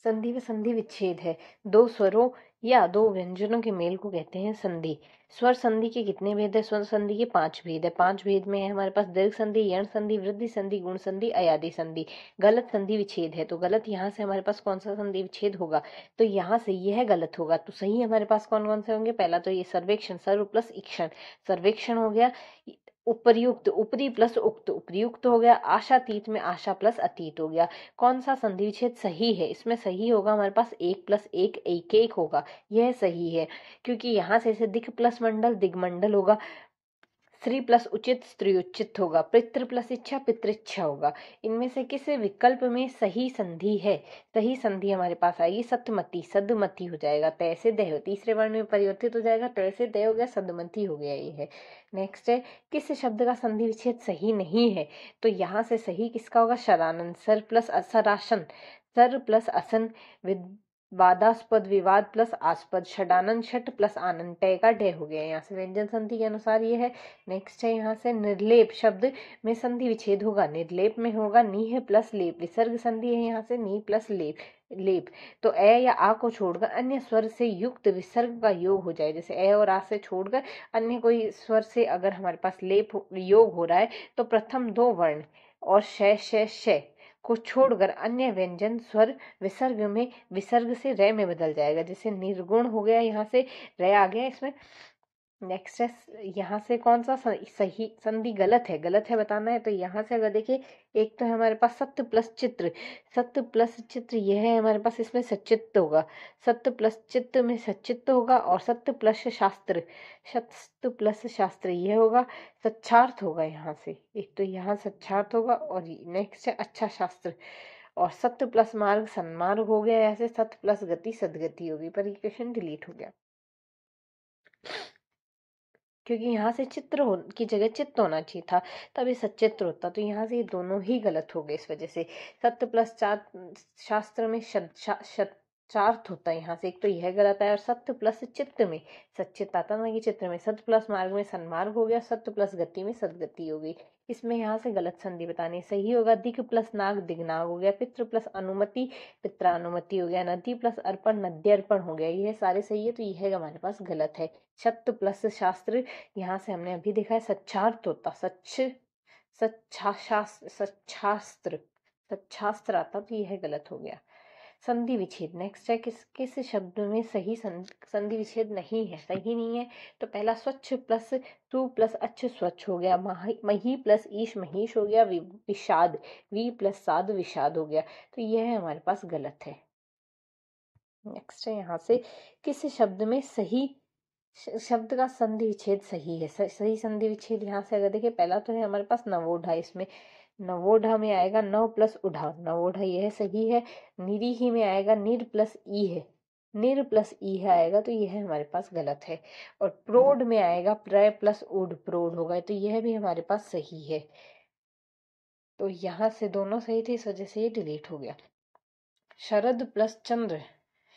संधि व संधि विच्छेद है। दो स्वरों या दो व्यंजनों के मेल को कहते हैं संधि। स्वर संधि के कितने भेद है? स्वर संधि के 5 भेद है। 5 भेद में है हमारे पास दीर्घ संधि, यण संधि, वृद्धि संधि, गुण संधि, अयादि संधि। गलत संधि विच्छेद है, तो गलत यहाँ से हमारे पास कौन सा संधि विच्छेद होगा? तो यहाँ से यह गलत होगा। तो सही हमारे पास कौन कौन से होंगे? पहला तो ये सर्वेक्षण, सर्व प्लस इक्षण, सर्वेक्षण हो गया। उपर्युक्त, ऊपरी प्लस उक्त, उपयुक्त हो गया। आशातीत में आशा प्लस अतीत हो गया। कौन सा संधि विच्छेद सही है? इसमें सही होगा हमारे पास 1 प्लस 1 एक एक होगा, यह सही है, क्योंकि यहाँ से दिक् प्लस मंडल दिग्मंडल होगा। स्त्री प्लस उचित स्त्री उचित होगा। पितृ प्लस इच्छा पितृच्छा होगा। इनमें से किस विकल्प में सही संधि है? सही संधि हमारे पास आएगी सतमती, सदमती हो जाएगा। तय से दय, तीसरे वर्ण में परिवर्तित हो जाएगा, तय से दय हो गया, सदमती हो गया। ये है। नेक्स्ट है, किस शब्द का संधि विच्छेद सही नहीं है? तो यहाँ से सही किसका होगा? शरानन, सर प्लस असरासन, सर प्लस असन, वादास्पद, विवाद प्लस आस्पद, षडानन, षट प्लस आनंद, टय का डय हो गया। यहाँ से व्यंजन संधि के अनुसार ये है। नेक्स्ट है यहाँ से निर्लेप शब्द में संधि विच्छेद होगा। निर्लेप में होगा नीह प्लस लेप, विसर्ग संधि है यहाँ से नी प्लस लेप, लेप। तो ए या आ को छोड़कर अन्य स्वर से युक्त विसर्ग का योग हो जाए। जैसे ए और आ से छोड़कर अन्य कोई स्वर से अगर हमारे पास लेप योग हो रहा है तो प्रथम 2 वर्ण और श को छोड़कर अन्य व्यंजन स्वर विसर्ग से रे में बदल जाएगा। जैसे निर्गुण हो गया, यहाँ से रे आ गया इसमें। नेक्स्ट है, यहाँ से कौन सा सही संधि गलत है बताना है। तो यहाँ से अगर देखिए, एक तो है हमारे पास सत्य प्लस चित्र, सत्य प्लस चित्र यह है हमारे पास, इसमें सचित्त होगा। सत्य प्लस चित्त में सचित्त होगा। और सत्य प्लस शास्त्र, सत्य प्लस शास्त्र यह होगा। सच्छार्थ होगा यहाँ से, एक तो यहाँ सच्छार्थ होगा। और नेक्स्ट है अच्छा शास्त्र। और सत्य प्लस मार्ग सन्मार्ग हो गया। ऐसे सत्य प्लस गति सदगति होगी, पर ये क्वेश्चन डिलीट हो गया क्योंकि यहाँ से चित्र की जगह चित्त होना चाहिए था, तभी सचित्र होता। तो यहाँ से ये दोनों ही गलत हो गए इस वजह से। सत्य प्लस शास्त्र में चार्थ होता है, यहाँ से एक तो यह गलत है। और सत्य प्लस चित्त में सचित आता ना कि चित्र में। सत्य प्लस मार्ग में सन्मार्ग हो गया, सत्य प्लस गति में सदगति हो गई। इसमें यहाँ से गलत संधि बतानी सही होगा। दिक प्लस नाग दिग्नाग हो गया। पितृ प्लस अनुमति पित्रानुमति हो गया। नदी प्लस अर्पण नद्यर्पण हो गया। यह सारे सही है, तो यह हमारे पास गलत है। सत्य प्लस शास्त्र, यहाँ से हमने अभी देखा है सच्चार्थ होता, सच्छास्त्र आता, तो यह गलत हो गया। संधि विच्छेद नेक्स्ट है, किस शब्द में सही संधि विच्छेद नहीं है? सही नहीं है तो पहला स्वच्छ प्लस सु प्लस अच्छ स्वच्छ हो गया। मही प्लस ईश महिष हो गया। विषाद, वी प्लस साध विषाद हो गया। तो यह हमारे पास गलत है। नेक्स्ट है यहाँ से, किस शब्द में सही शब्द का संधि विच्छेद सही है? सही संधि विच्छेद यहाँ से अगर देखिए, पहला तो है हमारे पास नवोढ़ा। इसमें नवोढ़ा में आएगा नव प्लस उढ़ा, नवोढ़ा यह सही है। निरीही में आएगा निर प्लस ई है, निर प्लस ई है आएगा, तो यह हमारे पास गलत है। और प्रोढ़ में आएगा प्र प्लस उड, प्रोढ़ होगा, तो यह भी हमारे पास सही है। तो यहाँ से दोनों सही थे, इस वजह से ये डिलीट हो गया। शरद प्लस चंद्र,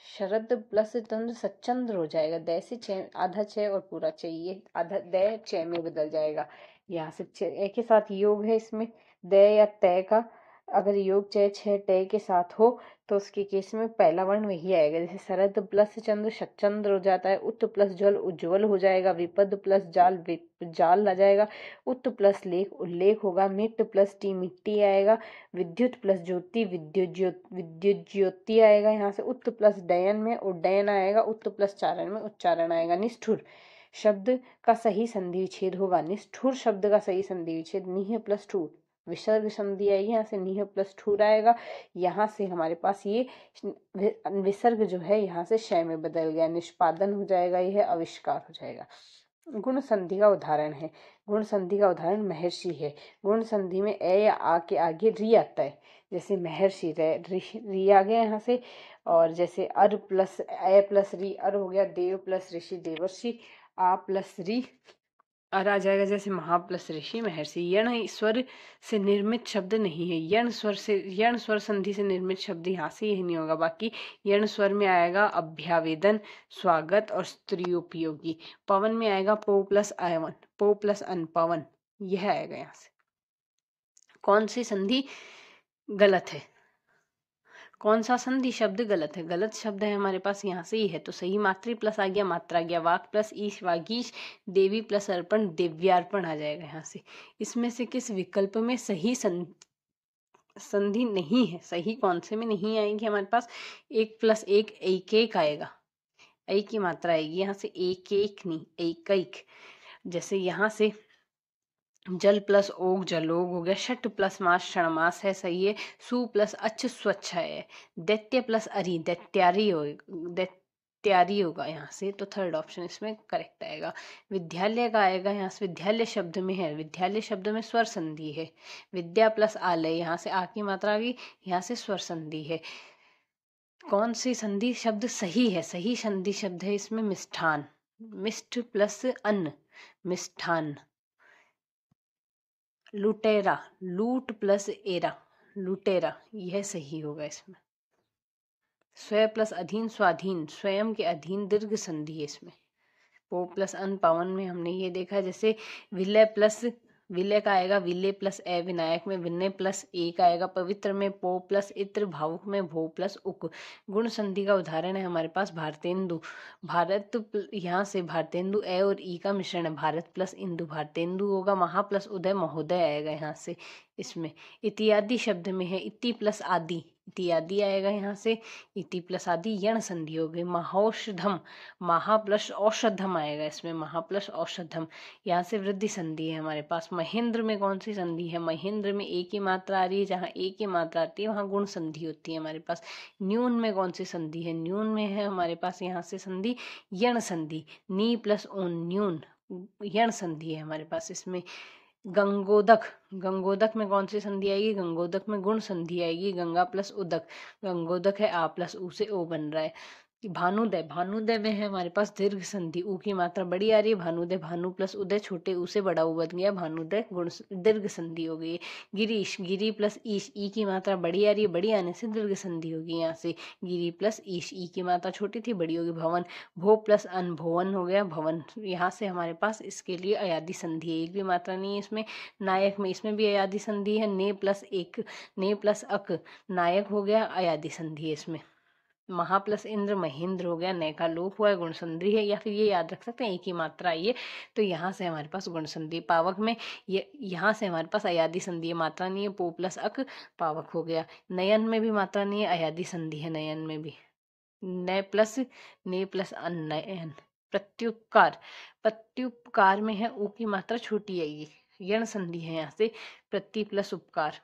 शरद प्लस चंद्र सच्चंद्र हो जाएगा। द से छ, आधा छ और पूरा छ, ये आधा द छ में बदल जाएगा। यहाँ से एक के साथ योग है इसमें, द या तय का अगर योग छ टय के साथ हो तो उसके केस में पहला वर्ण वही आएगा। जैसे शरद प्लस चंद्र सच्चंद्र हो जाता है। उत प्लस जल उज्ज्वल हो जाएगा। विपद प्लस जाल जाल आ जाएगा। उत प्लस लेख उल्लेख होगा। मिट प्लस टी मिट्टी आएगा। विद्युत प्लस ज्योति विद्युत ज्योति आएगा। यहाँ से उत प्लस डयन में उड्डयन आएगा। उत प्लस चारण में उच्चारण आएगा। निष्ठुर शब्द का सही संधि विच्छेद होगा। निष्ठुर शब्द का सही संधि विच्छेद निह प्लस ठूर, विसर्ग संधि आएगी, यहाँ से निह प्लस ठूर आएगा। यहाँ से हमारे पास ये विसर्ग जो है यहाँ से शय में बदल गया, निष्पादन हो जाएगा, यह आविष्कार हो जाएगा। गुण संधि का उदाहरण है, गुण संधि का उदाहरण महर्षि है। गुण संधि में ए या आ के आगे री आता है, जैसे महर्षि री आ गया यहाँ से। और जैसे अर प्लस ए प्लस री अर हो गया। देव प्लस ऋषि देवर्षि, आ प्लस री अर आ जाएगा, जैसे महा प्लस ऋषि महर्षि। यण स्वर से निर्मित शब्द नहीं है, यण स्वर संधि से निर्मित शब्द यहाँ से यही नहीं होगा। बाकी यण स्वर में आएगा अभ्यावेदन, स्वागत और स्त्रीयोपयोगी। पवन में आएगा पो प्लस अयवन, पो प्लस अन पवन, यह आएगा। यहाँ से कौन सी संधि गलत है? कौन सा संधि शब्द गलत है? गलत शब्द है हमारे पास यहाँ से ही है, तो सही मातृ प्लस आ गया, मात्रा आ गया, वाक प्लस ईश वागीश, देवी प्लस अर्पण दिव्यार्पण आ जाएगा यहाँ से। इसमें से किस विकल्प में सही संधि नहीं है? सही कौन से में नहीं आएगी हमारे पास? 1 + 1 एक एक आएगा, ऐ की मात्रा आएगी यहाँ से, एक एक नहीं, एक एक। जैसे यहाँ से जल प्लस ओग जलोग हो गया, षट प्लस मास क्षणमास है, सही है। सु प्लस अच्छ स्वच्छ है, दैत्य प्लस अरि दैत्यारी हो, दैत्यारी होगा यहाँ से, तो थर्ड ऑप्शन इसमें करेक्ट आएगा। विद्यालय का आएगा यहाँ से, विद्यालय शब्द में है, विद्यालय शब्द में स्वर संधि है, विद्या प्लस आलय, यहाँ से आ की मात्रा आ गई, यहाँ से स्वर संधि है। कौन सी संधि शब्द सही है? सही संधि शब्द है इसमें मिष्ठान, मिष्ठ प्लस अन्न मिष्ठान। लुटेरा, लूट प्लस एरा लुटेरा, यह सही होगा इसमें। स्वयं प्लस अधीन स्वाधीन, स्वयं के अधीन दीर्घ संधि है इसमें। पो प्लस अन पावन में हमने ये देखा, जैसे विलय प्लस, विलय का आएगा विलय प्लस ए, विनायक में विनय प्लस एक आएगा, पवित्र में पो प्लस इत्र, भावुक में भो प्लस उक। गुण संधि का उदाहरण है हमारे पास भारतेंदु, भारत यहाँ से भारतेंदु ए और ई का मिश्रण है, भारत प्लस इंदु भारतेंदु होगा, महा प्लस उदय महोदय आएगा यहाँ से इसमें। इत्यादि शब्द में है, इति प्लस आदि, इत्यादि आएगा यहाँ से, इति प्लस आदि यण संधि हो गई। महौषधम, महा प्लस औषधम आएगा इसमें, महा प्लस औषधम। यहाँ से वृद्धि संधि है हमारे पास। महेंद्र में कौन सी संधि है? महेंद्र में एक ही मात्रा आ रही है, जहाँ एक ही मात्रा आती है वहाँ गुण संधि होती है हमारे पास। न्यून में कौन सी संधि है? न्यून में है हमारे पास यहाँ से संधि यण संधि, नी प्लस ऊन न्यून, यण संधि है हमारे पास इसमें। गंगोदक, गंगोदक में कौन सी संधि आएगी? गंगोदक में गुण संधि आएगी, गंगा प्लस उदक, गंगोदक है आ प्लस ऊ से ओ बन रहा है। भानुदय, भानुदय में है हमारे पास दीर्घ संधि, ऊ की मात्रा बड़ी आ रही है, भानुदय, भानु प्लस उदय छोटे ऊ से बड़ा ऊ बन गया, भानुदय गुण दीर्घ संधि हो गई। गिरीश, गिरी प्लस ईश, ई की मात्रा बड़ी आ रही है, बड़ी आने से दीर्घ संधि होगी यहाँ से, गिरी प्लस ईश, ई की मात्रा छोटी थी बड़ी होगी। भवन, भो प्लस अन भवन हो गया भवन, यहाँ से हमारे पास इसके लिए अयादि संधि है, एक भी मात्रा नहीं है इसमें। नायक में, इसमें भी अयादि संधि है, ने प्लस एक, ने प्लस अक, नायक हो गया, अयादि संधि है इसमें। महा प्लस इंद्र महेंद्र हो गया, नय का लोप हुआ है, गुण संधि है, या फिर ये याद रख सकते हैं एक ही मात्रा आई है, तो यहाँ से हमारे पास गुण संधि। पावक में ये यहाँ से हमारे पास अयादि संधि है, मात्रा नहीं है, पो प्लस अक पावक हो गया। नयन में भी मात्रा नहीं है, अयादि संधि है नयन में भी, नय प्लस ने प्लस अनयन। प्रत्युपकार, प्रत्युपकार में है ऊ की मात्रा छोटी आएगी, यण संधि है यहाँ से, प्रति प्लस उपकार,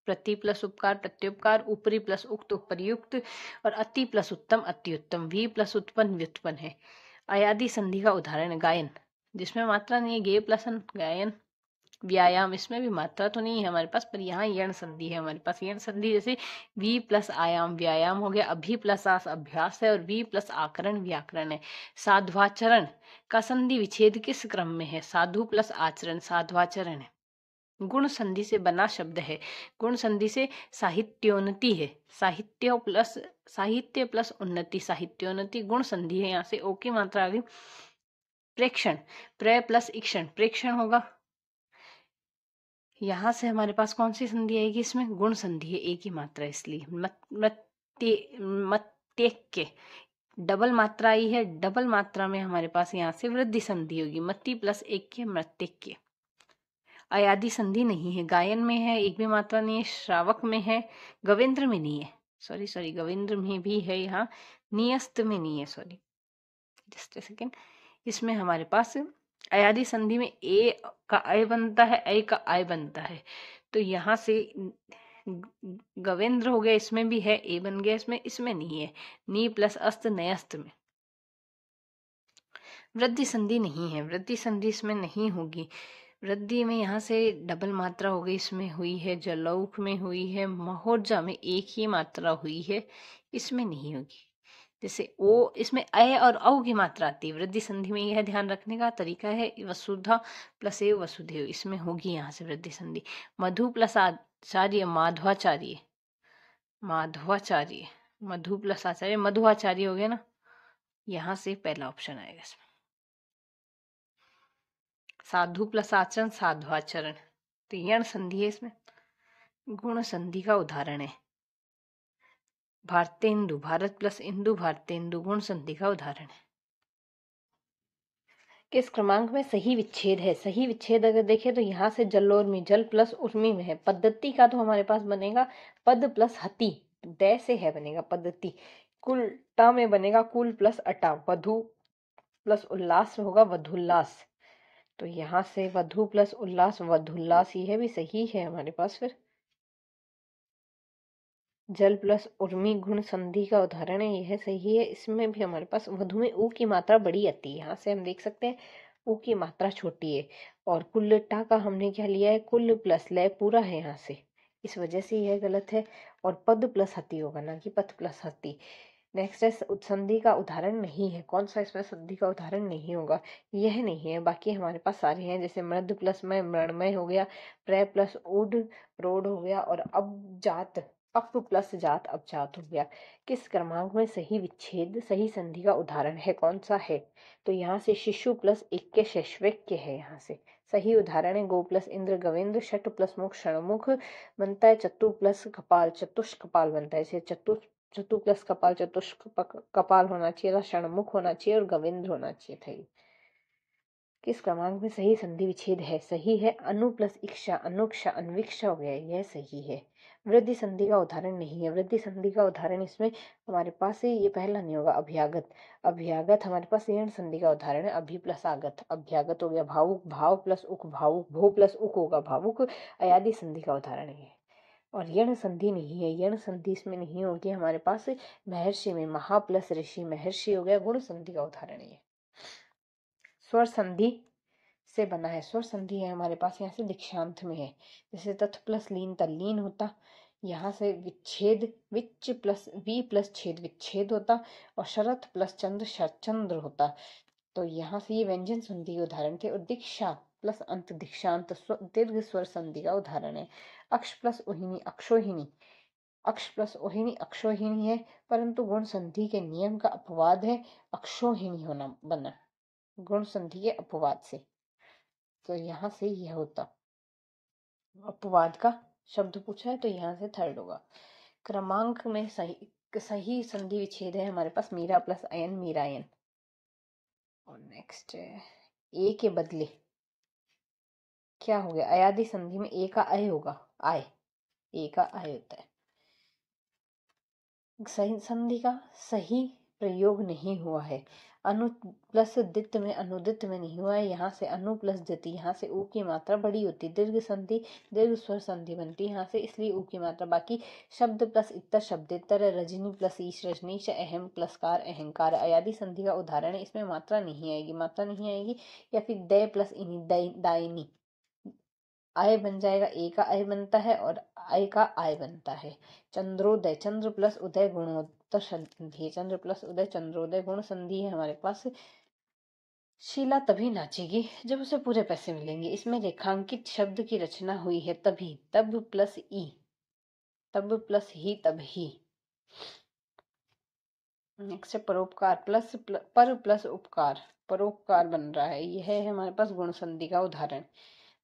प्रति प्लस उपकार प्रत्युपकार, ऊपरी प्लस उक्त उपरयुक्त, और अति प्लस उत्तम अति उत्तम, वी प्लस उत्पन्न व्युत्पन्न है। अयादि संधि का उदाहरण है गायन, जिसमें मात्रा नहीं है, गे प्लस अन गायन। व्यायाम, इसमें भी मात्रा तो नहीं है हमारे पास, पर यहाँ यण संधि है हमारे पास, यण संधि जैसे वी प्लस आयाम व्यायाम हो गया, अभि प्लस आस अभ्यास है, और वी प्लस आकरण व्याकरण है। साध्वाचरण का संधि विच्छेद किस क्रम में है? साधु प्लस आचरण साध्वाचरण है, गुण संधि से बना शब्द है, गुण संधि से साहित्योन्नति है, साहित्य प्लस उन्नति साहित्योन्नति गुण संधि है, यहाँ से ओ की मात्रा आ गई। प्रेक्षण, प्रे प्लस इक्षण प्रेक्षण होगा, यहाँ से हमारे पास कौन सी संधि आएगी? इसमें गुण संधि है, एक ही मात्रा इसलिए। मत्यक्य, डबल मात्रा आई है, डबल मात्रा में हमारे पास यहाँ से वृद्धि संधि होगी, मत्ती प्लस एक के मृत्यक्य। अयादि संधि नहीं है, गायन में है, एक भी मात्रा नहीं है, श्रावक में है, गवेंद्र में नहीं है, सॉरी गवेंद्र में भी है, यहाँ नियस्त में नहीं है, सॉरी जस्ट अ सेकेंड। इसमें हमारे पास अयादि संधि में ए का अय बनता है, ऐ का आय बनता है, तो यहाँ से गवेंद्र हो गया, इसमें भी है, ए बन गया इसमें, इसमें नहीं है। नी प्लस अस्त नयस्त में वृद्धि संधि नहीं है, वृद्धि संधि इसमें नहीं होगी। वृद्धि में यहाँ से डबल मात्रा हो गई, इसमें हुई है, जलौक में हुई है, महोर्जा में एक ही मात्रा हुई है, इसमें नहीं होगी। जैसे ओ, इसमें अय और औ की मात्रा आती है, वृद्धि संधि में यह ध्यान रखने का तरीका है। वसुधा प्लस एव वसुदेव, इसमें होगी यहाँ से वृद्धि संधि। मधु प्लस आचार्य माधवाचार्य, माधवाचार्य, मधु प्लस आचार्य मधुआचार्य हो गया ना, यहाँ से पहला ऑप्शन आएगा इसमें। साधु प्लस आचरण साध्वाचरण, तो यण संधि है इसमें, गुण संधि का उदाहरण है। भारतेंदु, भारत प्लस इंदु भारतेंदु गुण संधि का उदाहरण है। किस क्रमांक में सही विच्छेद है? सही विच्छेद अगर देखें तो यहाँ से जलोर्मी, जल प्लस उर्मी में है। पद्धति का तो हमारे पास बनेगा पद प्लस हति, दय से है बनेगा पद्धति। कुलटा में बनेगा कुल प्लस अटा, वधु प्लस उल्लास होगा वधुल्लास। तो यहाँ से वधु प्लस उल्लास वधुल्लास, यह भी सही है हमारे पास। फिर जल प्लस उर्मी गुण संधि का उदाहरण है, यह सही है। इसमें भी हमारे पास वधु में ऊ की मात्रा बड़ी आती है, यहाँ से हम देख सकते हैं ऊ की मात्रा छोटी है। और कुल्लटा का हमने क्या लिया है, कुल प्लस लय पूरा है यहाँ से, इस वजह से यह गलत है। और पद प्लस हति होगा, ना कि पथ प्लस हति। नेक्स्ट है संधि का उदाहरण नहीं है। कौन सा इसमें संधि का उदाहरण नहीं होगा? यह नहीं है। बाकी हमारे पास सारे हैं, जैसे मृद प्लस मय मृणमय हो गया, प्र प्लस उड रोड हो गया, और अब जात अप प्लस जात अपजात हो गया। किस क्रमांक में सही विच्छेद सही संधि का उदाहरण है? कौन सा है? तो यहाँ से शिशु प्लस एक के शैश्विक है, यहाँ से सही उदाहरण है। गो प्लस इंद्र गवेंद्र, षट प्लस मुख षणमुख बनता है, चतु प्लस कपाल चतुष्क कपाल बनता है। इसे चतु प्लस कपाल चतुष्क कपाल होना चाहिए था, षणमुख होना चाहिए और गवेंद्र होना चाहिए था। किस क्रमांक में सही संधि विच्छेद है? सही है अनु प्लस इक्षा, अनुक्षा अन्विक्षा हो गया, यह सही है। वृद्धि संधि का उदाहरण नहीं है। वृद्धि संधि का उदाहरण इसमें हमारे पास ये पहला नहीं होगा, अभ्यागत। अभ्यागत हमारे पास यण संधि का उदाहरण है, अभि प्लस आगत अभ्यागत हो गया। भावुक, भाव प्लस उक भावुक, भो प्लस उक होगा भावुक, अयादि संधि का उदाहरण है। और यण संधि नहीं है, यण संधि इसमें नहीं होगी हमारे पास। महर्षि में महा प्लस ऋषि महर्षि हो गया, गुण संधि का उदाहरण है। स्वर संधि से बना है, स्वर संधि है हमारे पास यहाँ से दीक्षांत में है। जैसे तथ प्लस लीन तल्लीन होता, यहाँ से विच्छेद विच प्लस वी प्लस छेद विच्छेद होता, और शरत प्लस चंद्र शरचंद्र होता। तो यहाँ से ये व्यंजन संधि के उदाहरण थे। और दीक्षा प्लस अंत दीक्षांत दीर्घ स्वर संधि का उदाहरण है। अक्ष प्लस उहिनी अक्षोहिणी, अक्ष प्लस ओहिनी अक्षोहिणी है, परंतु गुण संधि के नियम का अपवाद है, अक्षोहिणी होना बना गुण संधि के अपवाद से। तो यहाँ से यह होता, अपवाद का शब्द पूछा है तो यहाँ से थर्ड होगा। क्रमांक में सही संधि विच्छेद है हमारे पास मीरा प्लस अयन मीरायन। और नेक्स्ट है ए के बदले क्या हो गया, अयादि संधि में ए का अय होगा, आय, ए का अय होता है। सही संधि का सही प्रयोग नहीं हुआ है। अनु प्लस दित में अनुदित में नहीं हुआ है, यहाँ से अनु प्लस दिति, यहाँ से ऊ की मात्रा बड़ी होती है। दीर्घ संधि दीर्घ स्वर संधि बनती है यहाँ से, इसलिए ऊ की मात्रा। बाकी शब्द प्लस इतर शब्देतर, रजनी प्लस ईश रजनीश, अहम प्लस कार अहंकार, अयादि संधि का उदाहरण है। इसमें मात्रा नहीं आएगी, मात्रा नहीं आएगी। या फिर दय प्लस इनी दायनी, आय बन जाएगा, ए का आय बनता है और आय का आय बनता है। चंद्रोदय चंद्र प्लस उदय गुणोत्तर संधि, चंद्र प्लस उदय चंद्रोदय गुण संधि है हमारे पास। शीला तभी नाचेगी जब उसे पूरे पैसे मिलेंगे, इसमें रेखांकित शब्द की रचना हुई है तभी, तब प्लस ई, तब प्लस ही तब ही। नेक्स्ट है परोपकार प्लस पर प्लस उपकार, परोपकार बन रहा है, यह है हमारे पास गुण संधि का उदाहरण।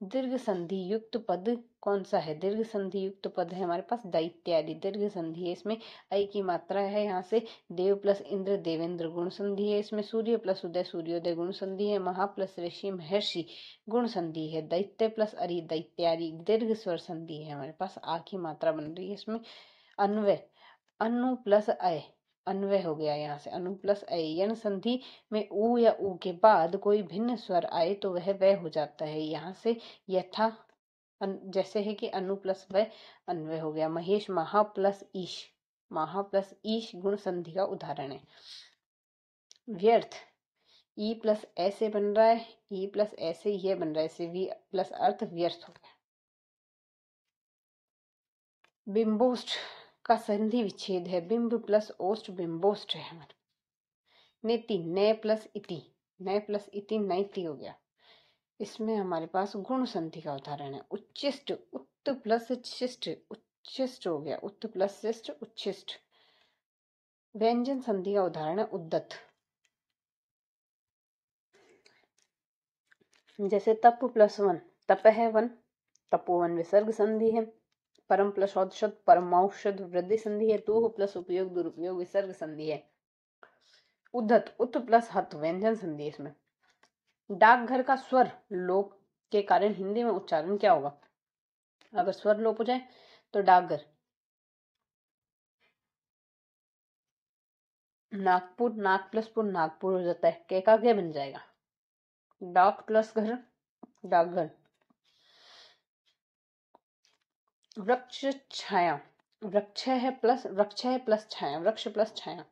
दीर्घ संधि युक्त पद कौन सा है? दीर्घ संधि युक्त पद है हमारे पास दैत्यादि, दीर्घ संधि है। इसमें ऐ की मात्रा है, यहाँ से देव प्लस इंद्र देवेंद्र गुण संधि है। इसमें सूर्य प्लस उदय सूर्योदय गुण संधि है। महा प्लस ऋषि महर्षि गुण संधि है। दैत्य प्लस अरि दैत्यादि दीर्घ स्वर संधि है हमारे पास, आ की मात्रा बन रही है। इसमें अन्वय अनु प्लस अय, अन्वय हो गया यहाँ से अनु प्लस अय। यण संधि में ऊ या ऊ के बाद कोई भिन्न स्वर आए तो वह वह हो जाता है, यहाँ से यथा जैसे है कि अनु प्लस वह अन्वय हो गया। महेश महा प्लस ईश, महा प्लस ईश गुण संधि का उदाहरण है। व्यर्थ ई प्लस ऐसे बन रहा है, ई प्लस ऐसे ये बन रहा है, इसे वी प्लस अर्थ व्यर्थ हो गया। बिंबोष्ट का संधि विच्छेद है, बिंब प्लस ओष्ट बिंबोष्ट है हमारे। नेति नय प्लस इति, नय प्लस इति नैति हो गया। इसमें हमारे पास गुण संधि का उदाहरण है। उच्चिष्ट उत्त प्लस शिष्ट, उच्चिष्ट हो गया, उत्त प्लस शिष्ट उच्चिष्ट। व्यंजन संधि का उदाहरण है उद्दत, जैसे तप प्लस वन, तप है वन, तपोवन विसर्ग संधि है। परम प्लस औषध, परमौषध वृद्धि संधि है। तू प्लस उपयोग दुरुपयोग विसर्ग संधि है। उद्धत, उत प्लस हत व्यंजन संधि है इसमें। डाकघर का स्वर लोप के कारण हिंदी में उच्चारण क्या होगा? अगर स्वर लोप हो जाए तो डाकघर। नागपुर, नाग प्लस पुर नागपुर हो जाता है, के का क्या बन जाएगा? डाक प्लस घर, डाकघर। वृक्ष छाया, वृक्ष है प्लस छाया, वृक्ष प्लस छाया।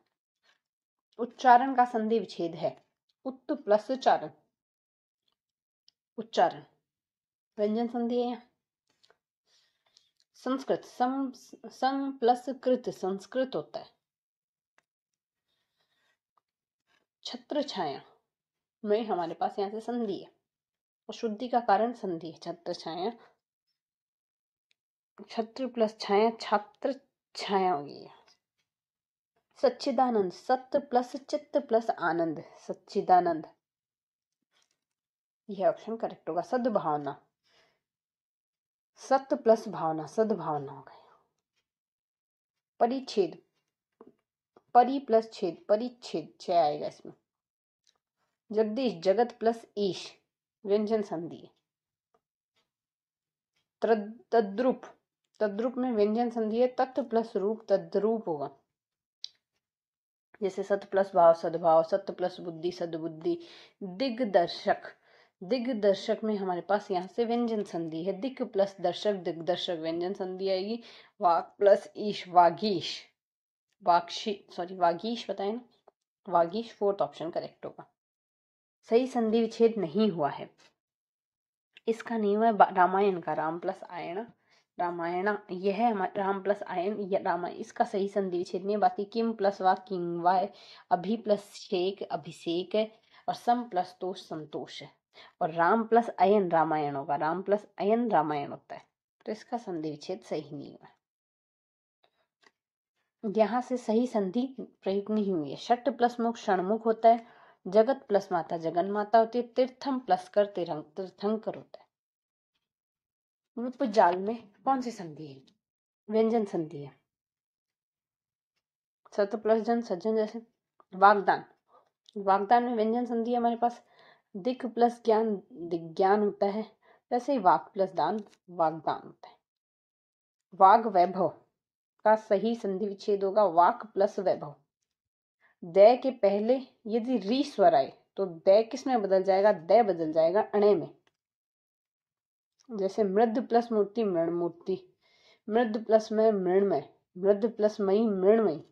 उच्चारण का संधि विच्छेद है। उत प्लस चारण, उच्चारण व्यंजन संधि है। संस्कृत, सम प्लस कृत संस्कृत होता है। छत्र छाया में हमारे पास यहाँ से संधि है, अशुद्धि का कारण संधि है। छत्र छाया, छत्र प्लस छाया छात्र छाया हो गई। सच्चिदानंद, सत्य प्लस चित्त प्लस आनंद, सच्चिदानंद, यह ऑप्शन करेक्ट होगा। सद्भावना, सत्य प्लस भावना, सद्भावना हो गई। परिच्छेद, परि प्लस छेद, परिच्छेद, छह आएगा इसमें। जगदीश, जगत प्लस ईश व्यंजन संधि। तद्रुप, तद्रुप में व्यंजन संधि है। तत्व प्लस रूप तद्रूप होगा। जैसे सत प्लस भाव सद्भाव, सत्य प्लस बुद्धि सद्बुद्धि। दिग्दर्शक, दिग्दर्शक में हमारे पास यहाँ से व्यंजन संधि है। दिक प्लस दर्शक, दिग्दर्शक व्यंजन संधि आएगी। वाक प्लस ईश, वागीश, वागीश बताए ना, वागीश फोर्थ ऑप्शन करेक्ट होगा। सही संधि विच्छेद नहीं हुआ है। इसका नियम है रामायण का, राम प्लस आयन, रामायण, यह है राम प्लस आयन, रामायण, इसका सही संधि विच्छेद नहीं। बाकी किम प्लस वा किंग वाय, अभि प्लस शेक अभिषेक है, और सम प्लस तोष संतोष है। और राम प्लस अयन रामायण होगा, राम प्लस अयन रामायण होता है। तो इसका संधि विच्छेद सही नहीं हुआ। यहाँ से सही संधि प्रयुक्त नहीं हुई है। षट प्लस मुख षणमुख होता है। जगत प्लस माता जगन माता होती है। तीर्थम प्लस कर तीर्थंकर होता है। उपजाल में कौन सी संधि है? व्यंजन संधि है। सत प्लस जन सज्जन, जैसे वागदान, वागदान में व्यंजन संधि है हमारे पास। दिक प्लस ज्ञान दिग्ज्ञान होता है। वैसे ही वाक प्लस दान वागदान होता है। वाग वैभव का सही संधि विच्छेद होगा वाक प्लस वैभव। द के पहले यदि री स्वर आए तो द किस में बदल जाएगा? द बदल जाएगा अणे में। जैसे मृद प्लस मूर्ति मृण मूर्ति, मृद प्लस में मृणमय, मृद प्लस मई मृणमयी।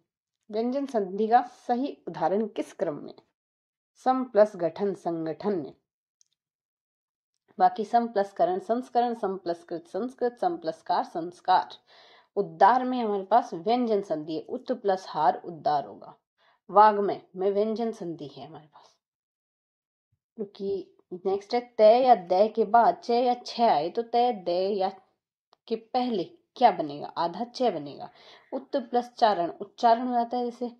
व्यंजन संधि का सही उदाहरण किस क्रम में? सम प्लस गठन संगठन में। बाकी सम प्लस करण संस्करण, सम प्लस कृत संस्कृत, सम प्लस कार संस्कार। उद्दार में हमारे पास व्यंजन संधि है। उत प्लस हार उद्दार होगा। वाग्मय में व्यंजन संधि है हमारे पास, क्योंकि नेक्स्ट है तय या दय के बाद च या छ आए तो तय दय या के पहले क्या बनेगा? आधा च बनेगा। उत प्लस चारण उच्चारण हो जाता है। जैसे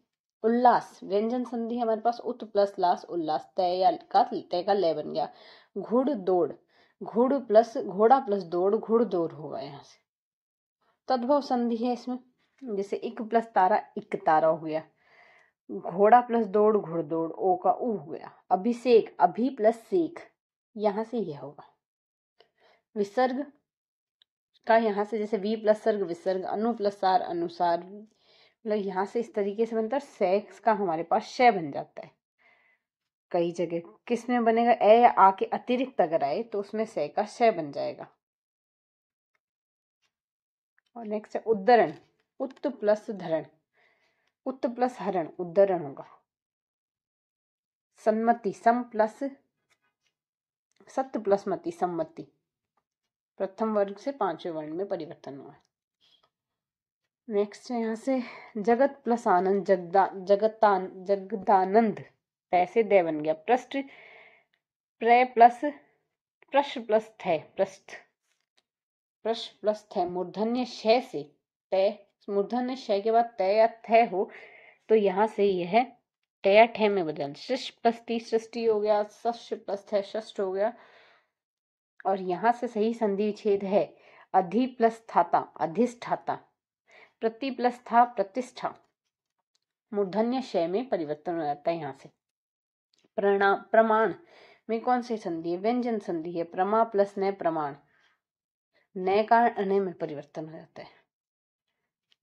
उल्लास, व्यंजन संधि हमारे पास उत प्लस लास उल्लास, तय का लय बन गया। घुड़ दौड़, घुड़ प्लस घोड़ा प्लस दौड़ घुड़ दौड़ होगा यहाँ से। तद्भव संधि है इसमें। जैसे इक प्लस तारा इक तारा हो गया। घोड़ा प्लस दौड़ घुड़दौड़, ओ का ऊ हो गया। अभिषेक, अभी प्लस सेक, यहां से यह होगा। विसर्ग का यहाँ से जैसे वी प्लस सर्ग विसर्ग, अनु प्लस सार अनुसार, मतलब यहाँ से इस तरीके से बनता है। सेक्स का हमारे पास श बन जाता है। कई जगह किस में बनेगा? ए या आ के अतिरिक्त अगर आए तो उसमें से का श बन जाएगा। और नेक्स्ट है उद्धरण, उत प्लस धरण, उत प्लस हरण उद्धरण होगा। सम्मति, सम प्लस सत्य प्लस मति सम्मति, प्रथम वर्ग से पांचवें वर्ण में परिवर्तन हुआ है। नेक्स्ट है यहाँ से जगत प्लस आनंद जगदानंद, पैसे दे बन गया। पृष्ठ प्र प्लस पृष्ठ प्लस थे पृष्ठ, पृष्ठ प्लस थे मूर्धन्य श से तय, मूर्धन्य श के बाद तय या थे हो तो यहाँ से यह तय ठे में बदल। शिष्ट प्लस टी सृष्टि हो गया। सष्ट प्लस थे षष्ठ हो गया। और यहाँ से सही संधि विच्छेद है अधि प्लस थाता अधिष्ठाता, प्रति प्लस था प्रतिष्ठा, मूर्धन्य शय में परिवर्तन हो जाता है यहाँ से। प्रमाण में कौन सी संधि है? व्यंजन संधि है। प्रमा प्लस न प्रमाण, न का अने में परिवर्तन हो जाता है।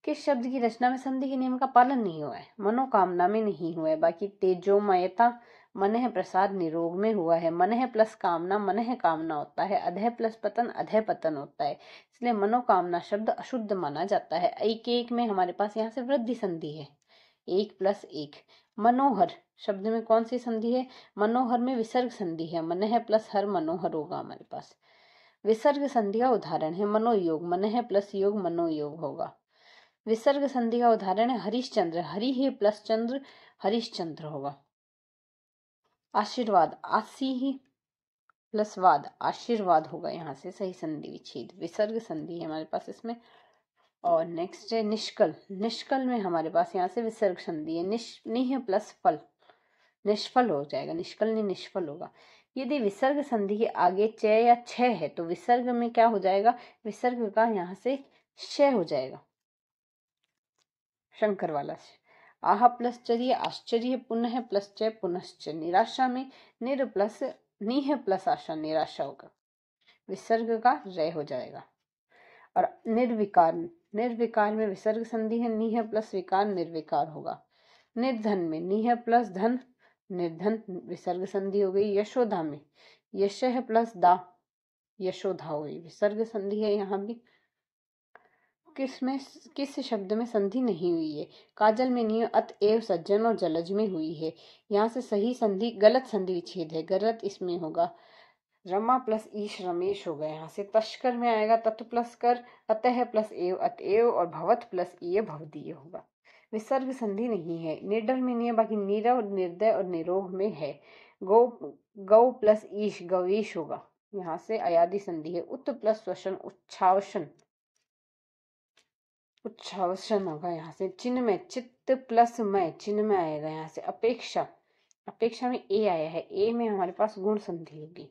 किस शब्द की रचना में संधि के नियम का पालन नहीं हुआ है? मनोकामना में नहीं हुआ है। बाकी तेजोमयता मनः प्रसाद निरोग में हुआ है। मनः प्लस कामना मनः कामना होता है। अधः प्लस पतन अधः पतन होता है, इसलिए मनोकामना शब्द अशुद्ध माना जाता है। एक एक में हमारे पास यहाँ से वृद्धि संधि है, 1 + 1। मनोहर शब्द में कौन सी संधि है? मनोहर में विसर्ग संधि है। मनः प्लस हर मनोहर होगा हमारे पास। विसर्ग संधि का उदाहरण है मनोयोग, मनः प्लस योग मनोयोग होगा। विसर्ग संधि का उदाहरण है हरिश्चंद्र, हरि ही प्लस चंद्र हरिश्चंद्र होगा। आशीर्वाद, आसी ही प्लस वाद आशीर्वाद होगा यहाँ से सही संधि विच्छेद। विसर्ग संधि है हमारे पास इसमें। और नेक्स्ट है निष्कल, निष्कल में हमारे पास यहाँ से विसर्ग संधि है। निह प्लस फल निष्फल हो जाएगा, निष्कल नहीं निष्फल होगा। यदि विसर्ग संधि के आगे च या छ है तो विसर्ग में क्या हो जाएगा? विसर्ग का यहाँ से श हो जाएगा, शंकर वाला से। आह प्लस चर्य आश्चर्य, पुनः प्लस च पुनश्च। निराशा में निर प्लस निह प्लस आशा निराशा होगा, विसर्ग का रे हो जाएगा। और निर्विकार, निर्विकार में विसर्ग संधि है, निह प्लस विकार निर्विकार होगा। निर्धन में निह प्लस धन निर्धन विसर्ग संधि हो गई। यशोदा में यशः प्लस दा यशोधा हो गई, विसर्ग संधि है यहाँ भी। किस शब्द में संधि नहीं हुई है? काजल में नहीं, अतएव सज्जन और जलज में हुई है। यहाँ से सही संधि गलत संधि विच्छेद है, गलत इसमें होगा। रमा प्लस ईश रमेश होगा। यहाँ से तस्कर में आएगा तत्व प्लस कर, अतः प्लस एव अतएव, और भवत प्लस ईय भवदीय होगा। विसर्ग संधि नहीं है। निडर में नहीं है, बाकी नीरव निर्दय और निरोग में है। गौ प्लस ईश गवेश होगा। यहाँ से अयादि संधि है। उत प्लस स्वशन उच्छावसन उच्छावसन होगा। यहाँ से चिन्ह में चित्त प्लस मैं चिन्ह में आएगा। यहाँ से अपेक्षा, अपेक्षा में ए आया है, ए में हमारे पास गुण संधि होगी।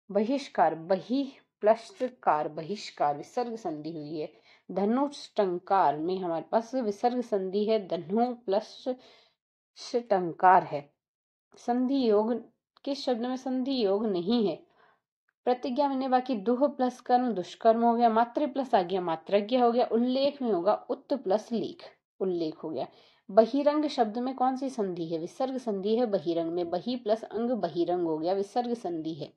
बहिष्कार, बहि प्लस कार बहिष्कार विसर्ग संधि हुई है। धनुष्टंकार में हमारे पास विसर्ग संधि है, धनु प्लस टंकार है। संधि योग किस शब्द में संधि योग नहीं है? प्रतिज्ञा में बाकी दुह प्लस कर्म दुष्कर्म हो गया। मात्र प्लस आ गया मात्रज्ञ हो गया। उल्लेख में होगा उत प्लस लेख उल्लेख हो गया। बहिरंग शब्द में कौन सी संधि है? विसर्ग संधि है बहिरंग में। बहि प्लस अंग बहिरंग हो गया, विसर्ग संधि है।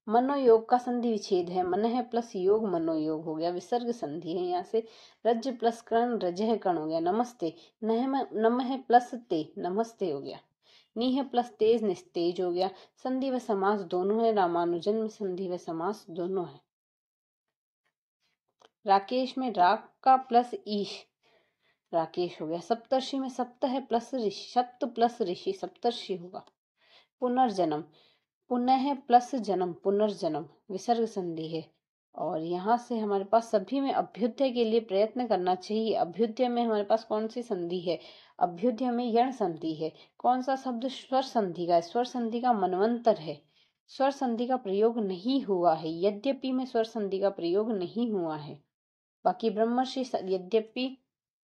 मनोयोग का संधि विच्छेद है। मनः प्लस योग मनोयोग हो गया, विसर्ग संधि है। यहाँ से रज प्लस कर्ण रजह कर्ण हो गया। नमस्ते नमः प्लस ते नमस्ते हो गया। निह प्लस तेज निस्तेज हो गया। संधि व समास दोनों है। रामानुजन में संधि व समास दोनों है। राकेश में राग का प्लस ईश राकेश हो गया। सप्तर्षि में सप्त है प्लस ऋषि सप्त प्लस ऋषि सप्तर्षि होगा। पुनर्जन्म, पुनः प्लस जन्म पुनर्जन्म विसर्ग संधि है। और यहाँ से हमारे पास सभी में अभ्युदय के लिए प्रयत्न करना चाहिए। अभ्युदय में हमारे पास कौन सी संधि है? अभ्युदय में यण संधि है। कौन सा शब्द स्वर संधि का है? स्वर संधि का मनवंतर है। स्वर संधि का प्रयोग नहीं हुआ है। यद्यपि में स्वर संधि का प्रयोग नहीं हुआ है। बाकी ब्रह्मर्षि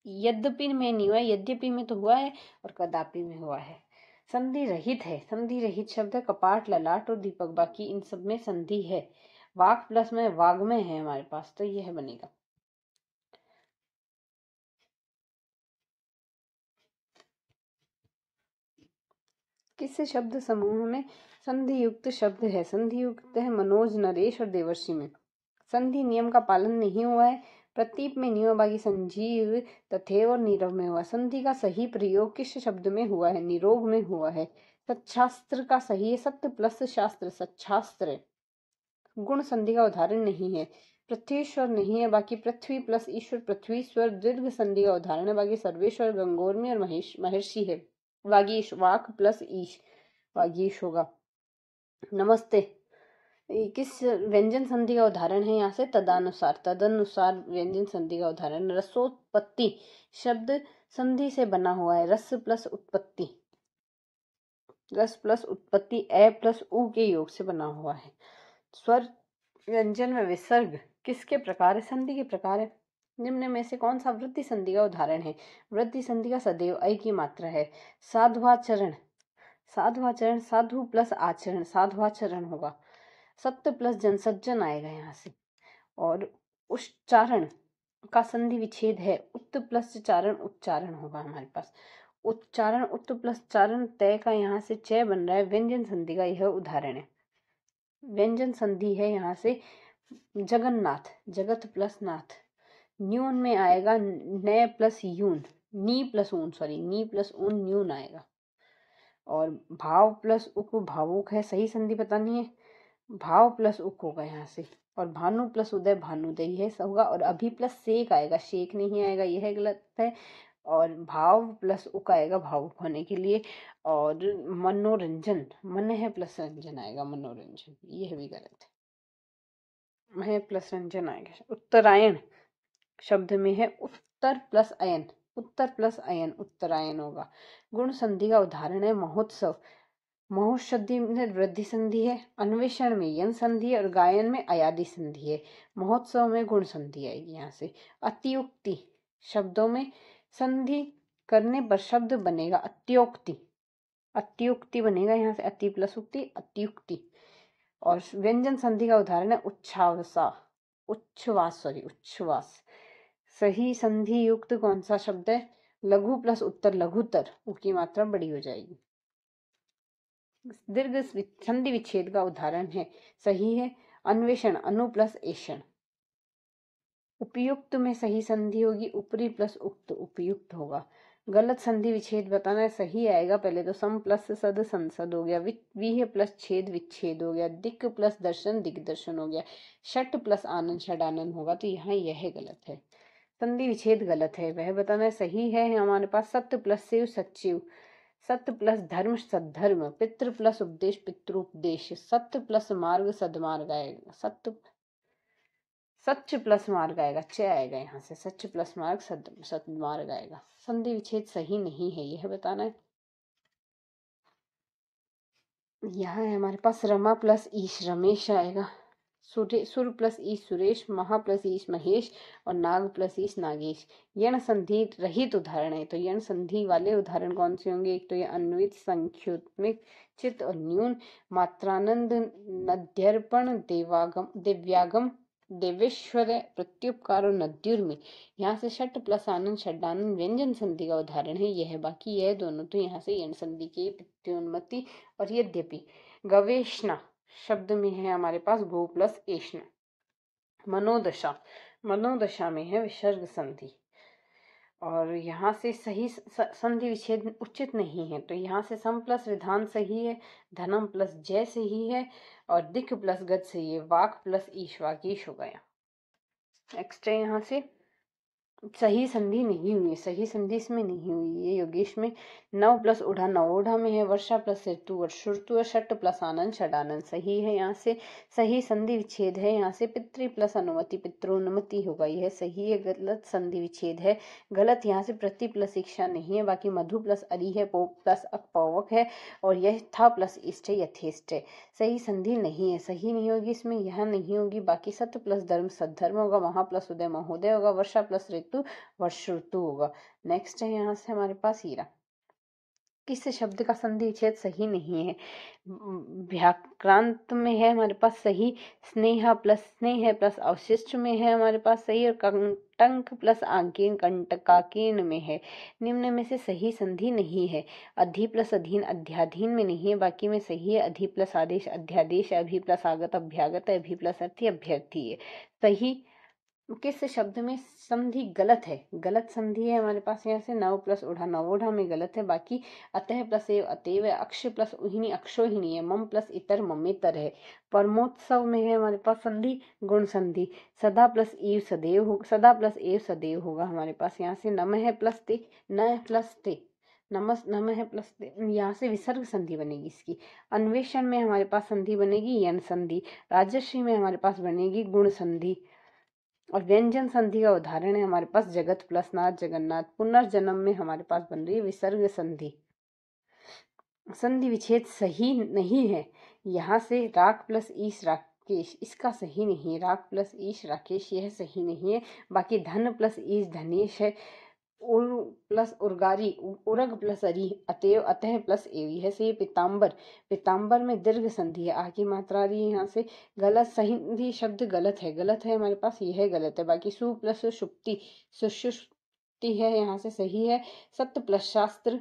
यद्यपि में नहीं हुआ है, यद्यपि में तो हुआ है और कदापि में हुआ है। संधि रहित है। संधि रहित शब्द है कपाट ललाट और दीपक। बाकी इन सब में संधि है। वाक प्लस में वाग में है हमारे पास, तो यह बनेगा। किस शब्द समूह में संधि युक्त शब्द है? संधि युक्त है मनोज नरेश और देवर्षि में। संधि नियम का पालन नहीं हुआ है। प्रतीप में नहीं हुआ, बाकी संजीव तथेव और नीरव में हुआ। संधि का सही प्रयोग किस शब्द में हुआ है? निरोग में हुआ है। सच्छास्त्र का सही है सत्य प्लस शास्त्र सच्छास्त्र। गुण संधि का उदाहरण नहीं है। पृथ्वीश्वर नहीं है, बाकी पृथ्वी प्लस ईश्वर पृथ्वीश्वर। दीर्घ संधि का उदाहरण है, बाकी सर्वेश्वर गंगोर्मी और महर्षि है। वागीश वाक प्लस ईश वागीश होगा। नमस्ते किस व्यंजन संधि का उदाहरण है? यहाँ से तदानुसार तदनुसार व्यंजन संधि का उदाहरण। रसोत्पत्ति शब्द संधि से बना हुआ है। रस प्लस उत्पत्ति रस प्लस उत्पत्ति ए प्लस उ के योग से बना हुआ है। स्वर व्यंजन में विसर्ग किसके प्रकार है? संधि के प्रकार है। निम्न में से कौन सा वृद्धि संधि का उदाहरण है? वृद्धि संधि का सदैव अय की मात्रा है। साधुवाचरण, साधुवाचरण साधु प्लस आचरण, साधुवाचरण होगा। सत्य प्लस जन, सज्जन आएगा यहाँ से। और उच्चारण का संधि विच्छेद है। उत्त प्लस चारण, उच्चारण होगा हमारे पास। उच्चारण उत्त प्लस चारण तय का यहाँ से च बन रहा है। व्यंजन संधि का यह उदाहरण है। व्यंजन संधि है यहाँ से जगन्नाथ, जगत प्लस नाथ। न्यून में आएगा न प्लस यून, नी प्लस ऊन, सॉरी नी प्लस ऊन न्यून आएगा। और भाव प्लस उक भावुक है, सही संधि बतानी है। भाव प्लस उक होगा यहाँ से। और भानु प्लस उदय, भानुदय है होगा। और अभी प्लस सेक आएगा, शेक नहीं आएगा, यह गलत है। और भाव प्लस उक आएगा भावुक होने के लिए। और मनोरंजन, मन है प्लस रंजन आएगा, मनोरंजन, यह भी गलत है, है प्लस रंजन आएगा। उत्तरायण शब्द में है उत्तर प्लस अयन, उत्तर प्लस अयन, उत्तरायण होगा। गुण संधि का उदाहरण है महोत्सव। महोत्सधि में वृद्धि संधि है। अन्वेषण में यन संधि है। और गायन में अयादि संधि है। महोत्सव में गुण संधि आएगी यहाँ से। अतियुक्ति शब्दों में संधि करने पर शब्द बनेगा अत्योक्ति, अत्युक्ति बनेगा यहाँ से। अति प्लस उक्ति, अत्युक्ति। और व्यंजन संधि का उदाहरण है उच्छ्वासा, उच्छ्वास, सॉरी उच्छ्वास। सही संधि युक्त कौन सा शब्द है? लघु प्लस उत्तर, लघुतर, उसकी मात्रा बड़ी हो जाएगी। दीर्घ संधि विच्छेद का उदाहरण है, सही है अन्वेषण, अनु प्लस एषण। उपयुक्त में सही संधि होगी ऊपरी प्लस उक्त, उपयुक्त होगा। गलत संधि विच्छेद बताना है, सही आएगा। पहले तो सम प्लस सद, संसद हो गया। विह प्लस छेद, विच्छेद हो गया। दिक् प्लस दर्शन, दिग्दर्शन हो गया। षट प्लस आनंद, षडानंद होगा। तो यहाँ यह गलत है, संधि विच्छेद गलत है, वह बताना है। सही है हमारे पास सत्य प्लस शिव, सचिव। सत्य प्लस धर्म, सद्धर्म। पितृ प्लस उपदेश, पितृपदेश। सत्य प्लस मार्ग, सदमार्ग आएगा। सत्य, सच्च प्लस मार्ग आएगा, च आएगा यहाँ से। सच्च प्लस मार्ग, सदमार्ग आएगा। संधि विच्छेद सही नहीं है, यह बताना है। यहाँ है हमारे पास रमा प्लस ईश, रमेश आएगा। सुर प्लस ईश, सुरेश। महा प्लस ईश, महेश। और नाग प्लस ईश, नागेश। यण संधि रहित उदाहरण है, तो यण संधि वाले उदाहरण कौन से होंगे? एक तो ये अन्वित, संख्युत्मिक, चित और न्यून। मात्रानंद, नद्यर्पण, देवागम, दिव्यागम, देवेश्वर, प्रत्युपकार और नद्युर्मि। यहाँ से षट प्लस आनंद, षडानंद व्यंजन संधि का उदाहरण है यह। बाकी यह दोनों तो यहाँ से यण संधि की प्रत्युन्मति और यद्यपि। गवेषणा शब्द में है हमारे पास गो प्लस एष्ण। मनोदशा, मनोदशा में है विसर्ग संधि। और यहाँ से सही संधि विच्छेद उचित नहीं है, तो यहाँ से सम प्लस विधान सही है। धनम प्लस जय सही है। और दिक् प्लस गत सही है। वाक प्लस ईश, वाकीश हो गया। नेक्स्ट है यहाँ से सही संधि नहीं हुई, सही संधि इसमें नहीं हुई है योगेश में। नव प्लस उढ़ा, नवोढ़ा में है। वर्षा प्लस ऋतु, वर्षुर्तु। षट प्लस आनंद, षडानंद सही है यहाँ से। सही संधि विच्छेद है यहाँ से पितृ प्लस अनुमति, पितृनुमति होगा, यह सही है। गलत संधि विच्छेद है, गलत यहाँ से प्रति प्लस शिक्षा नहीं है। बाकी मधु प्लस अरि है, पो प्लस अपवक है। और यह था प्लस इष्ट है, यथेष्ट है। सही संधि नहीं है, सही नहीं होगी इसमें, यह नहीं होगी। बाकी सत्य प्लस धर्म, सद्धर्म होगा। महा प्लस उदय, महोदय होगा। वर्षा प्लस ऋतु, वर्ष ऋतु होगा। नेक्स्ट है यहाँ से हमारे पास हीरा। किस शब्द का संधि विच्छेद सही नहीं है? व्याक्रांत में है हमारे पास सही। स्नेह प्लस स्नेह प्लस अवशिष्ट में है हमारे पास सही। और कंटक प्लस आकीर्ण, कंटकाकीर्ण में है। निम्न में से सही संधि नहीं है। अधि प्लस अधीन, अध्याधीन में नहीं है। बाकी में सही है। अधि प्लस आदेश, अध्यादेश। अभि प्लस आगत, अभ्यागत। अभि प्लस अर्थी, अभ्यर्थी है। सही किस शब्द में संधि गलत है? गलत संधि है हमारे पास यहाँ से नव प्लस उढ़ा, नवोढ़ा में गलत है। बाकी अतः प्लस एव, अतएव है। अक्ष प्लस उहिनी, अक्षोहिनी है। मम प्लस इतर, ममेतर है। परमोत्सव में है हमारे पास संधि गुण संधि। सदा प्लस एव सदैव हो, सदा प्लस एव सदैव होगा हमारे पास यहाँ से। नम है प्लस ते, न प्लस ते, नमस, नम है प्लस यहाँ से विसर्ग संधि बनेगी इसकी। अन्वेषण में हमारे पास संधि बनेगी यन संधि। राजश्री में हमारे पास बनेगी गुण संधि। और व्यंजन संधि का उदाहरण है हमारे पास जगत प्लस नाथ, जगन्नाथ। पुनर्जन्म में हमारे पास बन रही है विसर्ग संधि। संधि विच्छेद सही नहीं है, यहाँ से राग प्लस ईश, राकेश, इसका सही नहीं है। राग प्लस ईश राकेश, यह सही नहीं है। बाकी धन प्लस ईश धनेश है। उर प्लस उर्गारी उरग प्लस अरी अतएव अतः प्लस एव, यह सही है। पीताम्बर, पीताम्बर में दीर्घ संधि है, आ की मात्रा आ रही है यहाँ से। गलत सही शब्द गलत है हमारे पास, यह गलत है। बाकी सु प्लस सुप्ति सुषुप्ति है, यहाँ से सही है। सत्य प्लस शास्त्र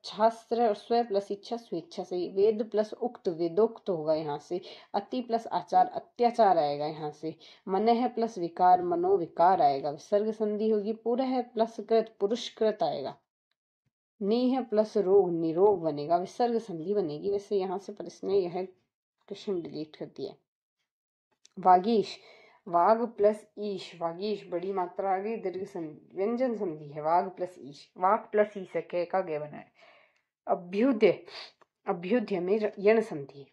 शास्त्र और स्व प्लस इच्छा स्वेच्छा सही। वेद प्लस उक्त वेदोक्त होगा यहाँ से। अति प्लस आचार अत्याचार आएगा यहाँ से। मनः प्लस विकार मनोविकार आएगा। विसर्ग संधि होगी। पुरः प्लस कृत पुरुषकृत आएगा। नीह प्लस रोग निरोग बनेगा, विसर्ग संधि बनेगी। वैसे यहाँ से पर इसने यह क्वेश्चन डिलीट कर दिया। वागीश, वाग प्लस ईश वागीश, बड़ी मात्रा आ गई, दीर्घ संधि व्यंजन संधि है। वाग प्लस ईश, वाग प्लस ईश है, क का गे बना है। अभ्युदय, अभ्युदय में यण संधि,